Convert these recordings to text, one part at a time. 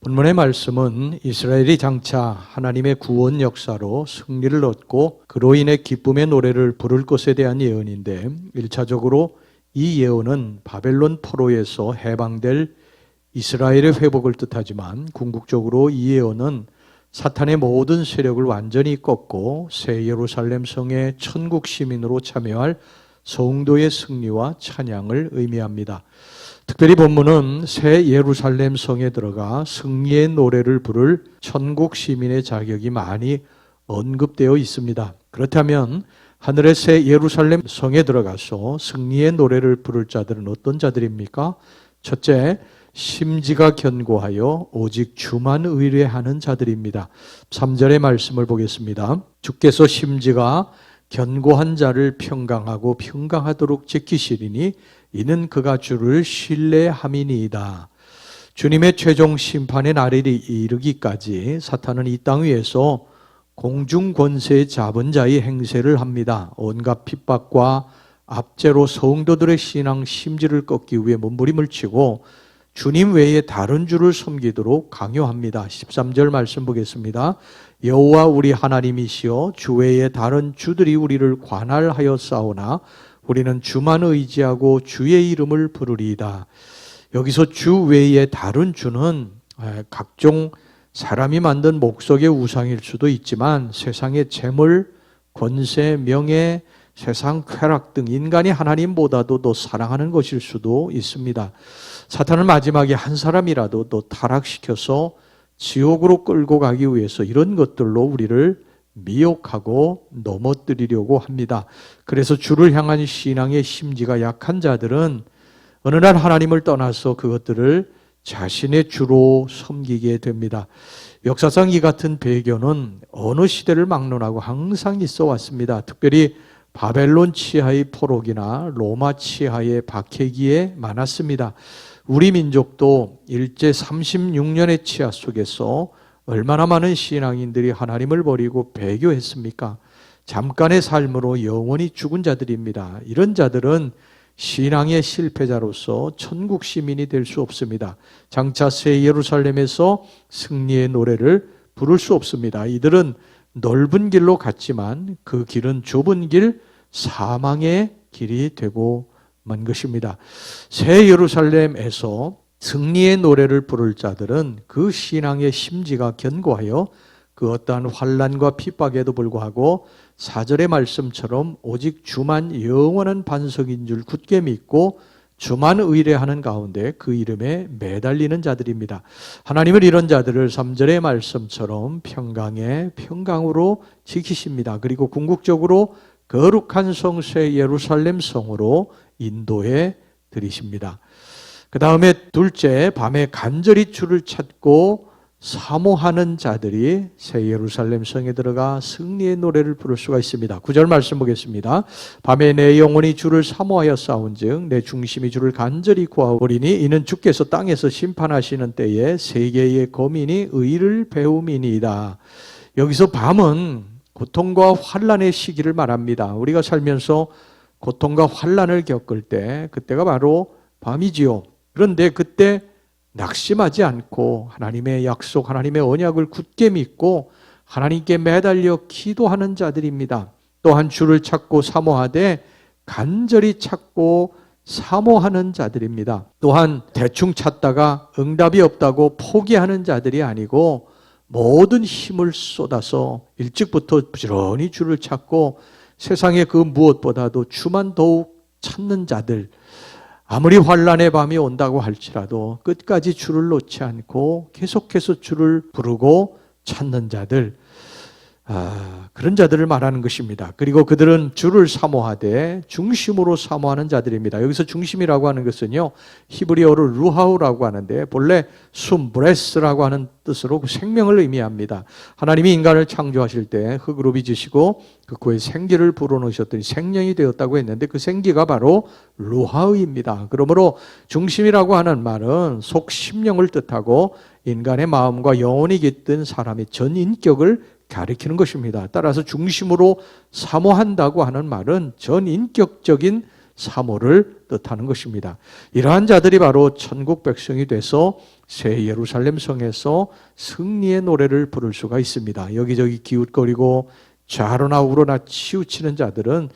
본문의 말씀은 이스라엘이 장차 하나님의 구원 역사로 승리를 얻고 그로 인해 기쁨의 노래를 부를 것에 대한 예언인데, 1차적으로 이 예언은 바벨론 포로에서 해방될 이스라엘의 회복을 뜻하지만, 궁극적으로 이 예언은 사탄의 모든 세력을 완전히 꺾고 새 예루살렘 성의 천국 시민으로 참여할 성도의 승리와 찬양을 의미합니다. 특별히 본문은 새 예루살렘 성에 들어가 승리의 노래를 부를 천국 시민의 자격이 많이 언급되어 있습니다. 그렇다면 하늘의 새 예루살렘 성에 들어가서 승리의 노래를 부를 자들은 어떤 자들입니까? 첫째, 심지가 견고하여 오직 주만 의뢰하는 자들입니다. 3절의 말씀을 보겠습니다. 주께서 심지가 견고한 자를 평강하고 평강하도록 지키시리니 이는 그가 주를 신뢰함이니이다. 주님의 최종 심판의 날이 이르기까지 사탄은 이 땅 위에서 공중 권세의 잡은 자의 행세를 합니다. 온갖 핍박과 압제로 성도들의 신앙 심지를 꺾기 위해 몸부림을 치고 주님 외에 다른 주를 섬기도록 강요합니다. 13절 말씀 보겠습니다. 여호와 우리 하나님이시여 주 외에 다른 주들이 우리를 관할하여 싸우나 우리는 주만 의지하고 주의 이름을 부르리이다. 여기서 주 외에 다른 주는 각종 사람이 만든 목석의 우상일 수도 있지만, 세상의 재물, 권세, 명예, 세상 쾌락 등 인간이 하나님보다도 더 사랑하는 것일 수도 있습니다. 사탄은 마지막에 한 사람이라도 더 타락시켜서 지옥으로 끌고 가기 위해서 이런 것들로 우리를 미혹하고 넘어뜨리려고 합니다. 그래서 주를 향한 신앙의 심지가 약한 자들은 어느 날 하나님을 떠나서 그것들을 자신의 주로 섬기게 됩니다. 역사상 이 같은 배경은 어느 시대를 막론하고 항상 있어 왔습니다. 특별히 바벨론 치하의 포로기나 로마 치하의 박해기에 많았습니다. 우리 민족도 일제 36년의 치하 속에서 얼마나 많은 신앙인들이 하나님을 버리고 배교했습니까? 잠깐의 삶으로 영원히 죽은 자들입니다. 이런 자들은 신앙의 실패자로서 천국 시민이 될 수 없습니다. 장차 새 예루살렘에서 승리의 노래를 부를 수 없습니다. 이들은 넓은 길로 갔지만 그 길은 좁은 길, 사망의 길이 되고 만 것입니다. 새 예루살렘에서 승리의 노래를 부를 자들은 그 신앙의 심지가 견고하여 그 어떠한 환난과 핍박에도 불구하고 4절의 말씀처럼 오직 주만 영원한 반석인 줄 굳게 믿고 주만 의뢰하는 가운데 그 이름에 매달리는 자들입니다. 하나님은 이런 자들을 3절의 말씀처럼 평강에 평강으로 지키십니다. 그리고 궁극적으로 거룩한 성 새 예루살렘 성으로 인도해 드리십니다. 그 다음에 둘째, 밤에 간절히 주를 찾고 사모하는 자들이 새 예루살렘 성에 들어가 승리의 노래를 부를 수가 있습니다. 9절 말씀 보겠습니다. 밤에 내 영혼이 주를 사모하여 싸운즉 내 중심이 주를 간절히 구하오리니 이는 주께서 땅에서 심판하시는 때에 세계의 거민이 의를 배움이니이다. 여기서 밤은 고통과 환난의 시기를 말합니다. 우리가 살면서 고통과 환난을 겪을 때 그때가 바로 밤이지요. 그런데 그때 낙심하지 않고 하나님의 약속, 하나님의 언약을 굳게 믿고 하나님께 매달려 기도하는 자들입니다. 또한 주를 찾고 사모하되 간절히 찾고 사모하는 자들입니다. 또한 대충 찾다가 응답이 없다고 포기하는 자들이 아니고 모든 힘을 쏟아서 일찍부터 부지런히 주를 찾고 세상의 그 무엇보다도 주만 더욱 찾는 자들, 아무리 환난의 밤이 온다고 할지라도 끝까지 주를 놓지 않고 계속해서 주를 부르고 찾는 자들, 그런 자들을 말하는 것입니다. 그리고 그들은 주를 사모하되 중심으로 사모하는 자들입니다. 여기서 중심이라고 하는 것은요, 히브리어로 루하우라고 하는데 본래 숨, 브레스라고 하는 뜻으로 그 생명을 의미합니다. 하나님이 인간을 창조하실 때 흙으로 빚으시고 그 코에 생기를 불어넣으셨더니 생명이 되었다고 했는데 그 생기가 바로 루하우입니다. 그러므로 중심이라고 하는 말은 속 심령을 뜻하고 인간의 마음과 영혼이 깃든 사람의 전 인격을 가리키는 것입니다. 따라서 중심으로 사모한다고 하는 말은 전 인격적인 사모를 뜻하는 것입니다. 이러한 자들이 바로 천국 백성이 돼서 새 예루살렘 성에서 승리의 노래를 부를 수가 있습니다. 여기저기 기웃거리고 좌로나 우로나 치우치는 자들은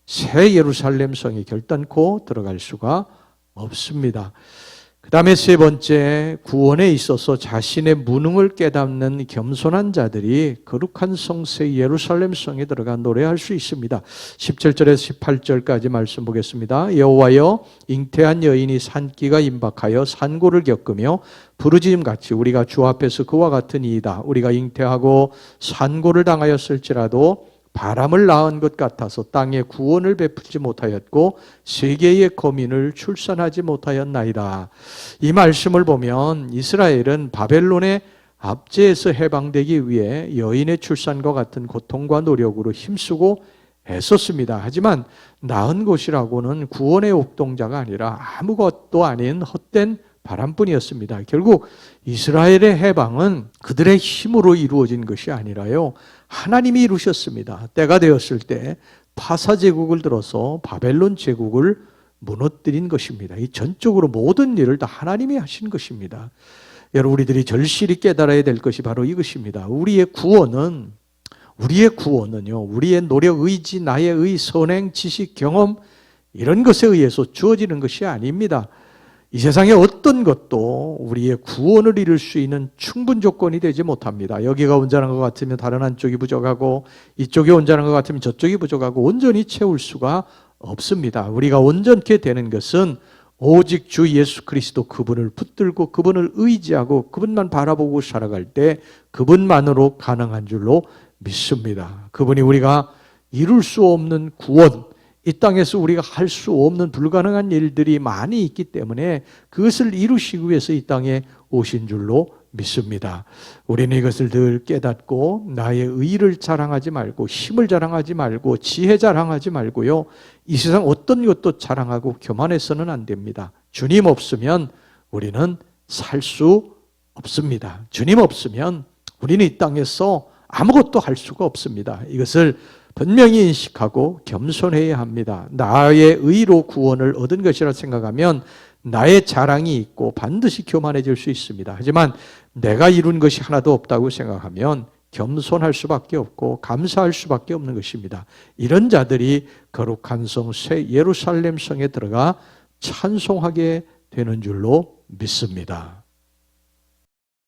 새 예루살렘 성에 결단코 들어갈 수가 없습니다. 그 다음에 세 번째, 구원에 있어서 자신의 무능을 깨닫는 겸손한 자들이 거룩한 성 새 예루살렘 성에 들어가 노래할 수 있습니다. 17절에서 18절까지 말씀 보겠습니다. 여호와여, 잉태한 여인이 산기가 임박하여 산고를 겪으며 부르짖음같이 우리가 주 앞에서 그와 같은 이이다. 우리가 잉태하고 산고를 당하였을지라도 바람을 낳은 것 같아서 땅에 구원을 베풀지 못하였고 세계의 거민을 출산하지 못하였나이다. 이 말씀을 보면 이스라엘은 바벨론의 압제에서 해방되기 위해 여인의 출산과 같은 고통과 노력으로 힘쓰고 애썼습니다. 하지만 낳은 것이라고는 구원의 옥동자가 아니라 아무것도 아닌 헛된 바람뿐이었습니다. 결국 이스라엘의 해방은 그들의 힘으로 이루어진 것이 아니라요, 하나님이 이루셨습니다. 때가 되었을 때 파사 제국을 들어서 바벨론 제국을 무너뜨린 것입니다. 이 전적으로 모든 일을 다 하나님이 하신 것입니다. 여러분, 우리들이 절실히 깨달아야 될 것이 바로 이것입니다. 우리의 구원은요, 우리의 노력, 의지, 나의 의, 선행, 지식, 경험 이런 것에 의해서 주어지는 것이 아닙니다. 이 세상의 어떤 것도 우리의 구원을 이룰 수 있는 충분 조건이 되지 못합니다. 여기가 온전한 것 같으면 다른 한쪽이 부족하고 이쪽이 온전한 것 같으면 저쪽이 부족하고 온전히 채울 수가 없습니다. 우리가 온전케 되는 것은 오직 주 예수 그리스도 그분을 붙들고 그분을 의지하고 그분만 바라보고 살아갈 때 그분만으로 가능한 줄로 믿습니다. 그분이 우리가 이룰 수 없는 구원, 이 땅에서 우리가 할 수 없는 불가능한 일들이 많이 있기 때문에 그것을 이루시기 위해서 이 땅에 오신 줄로 믿습니다. 우리는 이것을 늘 깨닫고 나의 의를 자랑하지 말고 힘을 자랑하지 말고 지혜 자랑하지 말고요, 이 세상 어떤 것도 자랑하고 교만해서는 안 됩니다. 주님 없으면 우리는 살 수 없습니다. 주님 없으면 우리는 이 땅에서 아무것도 할 수가 없습니다. 이것을 분명히 인식하고 겸손해야 합니다. 나의 의로 구원을 얻은 것이라 생각하면 나의 자랑이 있고 반드시 교만해질 수 있습니다. 하지만 내가 이룬 것이 하나도 없다고 생각하면 겸손할 수밖에 없고 감사할 수밖에 없는 것입니다. 이런 자들이 거룩한 성 새 예루살렘 성에 들어가 찬송하게 되는 줄로 믿습니다.